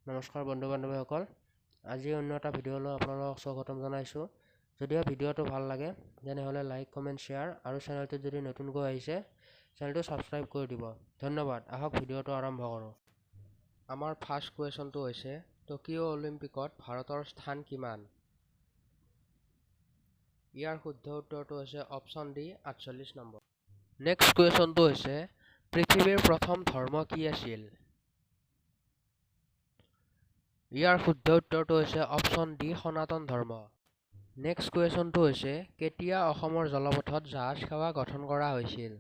নমস্কাৰ বন্ধু বান্ধৱীসকল, আজি অন্য এটা ভিডিঅ'লৈ আপোনালোকক স্বাগতম জনাইছোঁ। যদিও ভিডিঅ'টো ভাল লাগে তেনেহ'লে লাইক, কমেণ্ট, শ্বেয়াৰ আৰু চেনেলটো যদি নতুনকৈ আহিছে চেনেলটো ছাবস্ক্ৰাইব কৰি দিব। ধন্যবাদ। আহক ভিডিঅ'টো আৰম্ভ কৰোঁ। আমাৰ ফাৰ্ষ্ট কুৱেশ্যনটো হৈছে টকিঅ' অলিম্পিকত ভাৰতৰ স্থান কিমান? ইয়াৰ শুদ্ধ উত্তৰটো হৈছে অপশ্যন ডি 48 নম্বৰ। নেক্সট কুৱেশ্যনটো হৈছে পৃথিৱীৰ প্ৰথম ধৰ্ম কি আছিল? ইয়াৰ শুদ্ধ উত্তৰটো হৈছে অপশ্যন ডি সনাতন ধৰ্ম। নেক্সট কুৱেশ্যনটো হৈছে কেতিয়া অসমৰ জলপথত জাহাজ সেৱা গঠন কৰা হৈছিল?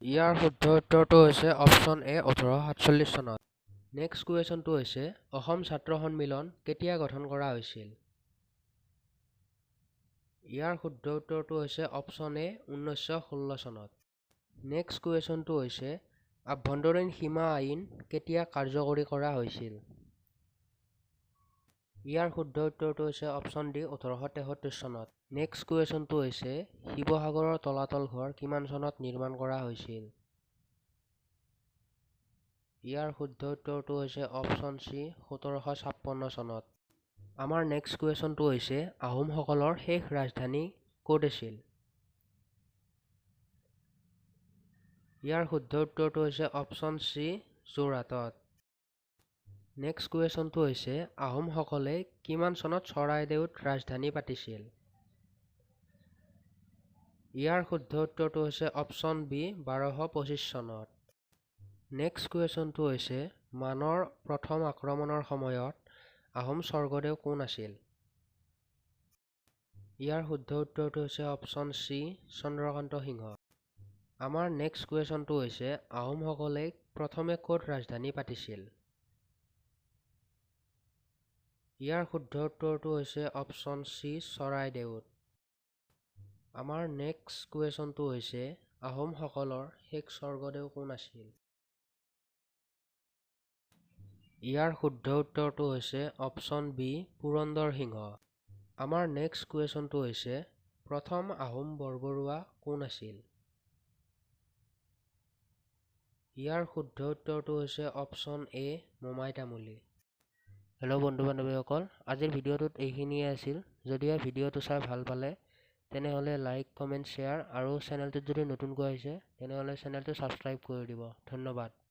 ইয়াৰ শুদ্ধ উত্তৰটো হৈছে অপশ্যন এ 1847 চনত। নেক্সট কুৱেশ্যনটো হৈছে অসম ছাত্ৰ সন্মিলন কেতিয়া গঠন কৰা হৈছিল? ইয়াৰ শুদ্ধ উত্তৰটো হৈছে অপশ্যন এ 1916 চনত। নেক্সট কুৱেশ্যনটো হৈছে আভ্যন্তৰীণ সীমা আইন কেতিয়া কাৰ্যকৰী কৰা হৈছিল? ইয়াৰ শুদ্ধ উত্তৰটো হৈছে অপশ্যন ডি 1873 চনত। নেক্সট কুৱেশ্যনটো হৈছে শিৱসাগৰৰ তলাতল ঘৰ কিমান চনত নিৰ্মাণ কৰা হৈছিল? ইয়াৰ শুদ্ধ উত্তৰটো হৈছে অপশ্যন চি 1756 চনত। আমাৰ নেক্সট কুৱেশ্যনটো হৈছে আহোমসকলৰ শেষ ৰাজধানী ক'ত আছিল? ইয়াৰ শুদ্ধ উত্তৰটো হৈছে অপশ্যন চি যোৰহাটত। নেক্সট কুৱেশ্যনটো হৈছে আহোমসকলে কিমান চনত চৰাইদেউত ৰাজধানী পাতিছিল? ইয়াৰ শুদ্ধ উত্তৰটো হৈছে অপশ্যন বি 1225 চনত। নেক্সট কুৱেশ্যনটো হৈছে মানৰ প্ৰথম আক্ৰমণৰ সময়ত আহোম স্বৰ্গদেউ কোন আছিল? ইয়াৰ শুদ্ধ উত্তৰটো হৈছে অপশ্যন চি চন্দ্ৰকান্ত সিংহ। আমাৰ নেক্সট কুৱেশ্যনটো হৈছে আহোমসকলে প্ৰথমে ক'ত ৰাজধানী পাতিছিল? ইয়াৰ শুদ্ধ উত্তৰটো হৈছে অপশ্যন চি চৰাইদেউত। আমাৰ নেক্সট কুৱেশ্যনটো হৈছে আহোমসকলৰ শেষ স্বৰ্গদেউ কোন আছিল? ইয়াৰ শুদ্ধ উত্তৰটো হৈছে অপশ্যন বি পুৰন্দৰ সিংহ। আমাৰ নেক্সট কুৱেশ্যনটো হৈছে প্ৰথম আহোম বৰবৰুৱা কোন আছিল? ইয়াৰ শুদ্ধ উত্তৰটো হৈছে option A Momai Tamuli. Hello' বন্ধু বান্ধৱীসকল, আজিৰ ভিডিঅ'টোত এইখিনিয়ে আছিল। যদিও ভিডিঅ'টো চাই ভাল পালে তেনেহ'লে লাইক, কমেণ্ট, শ্বেয়াৰ আৰু চেনেলটোত যদি নতুনকৈ আহিছে তেনেহ'লে চেনেলটো ছাবস্ক্ৰাইব কৰি দিব। ধন্যবাদ।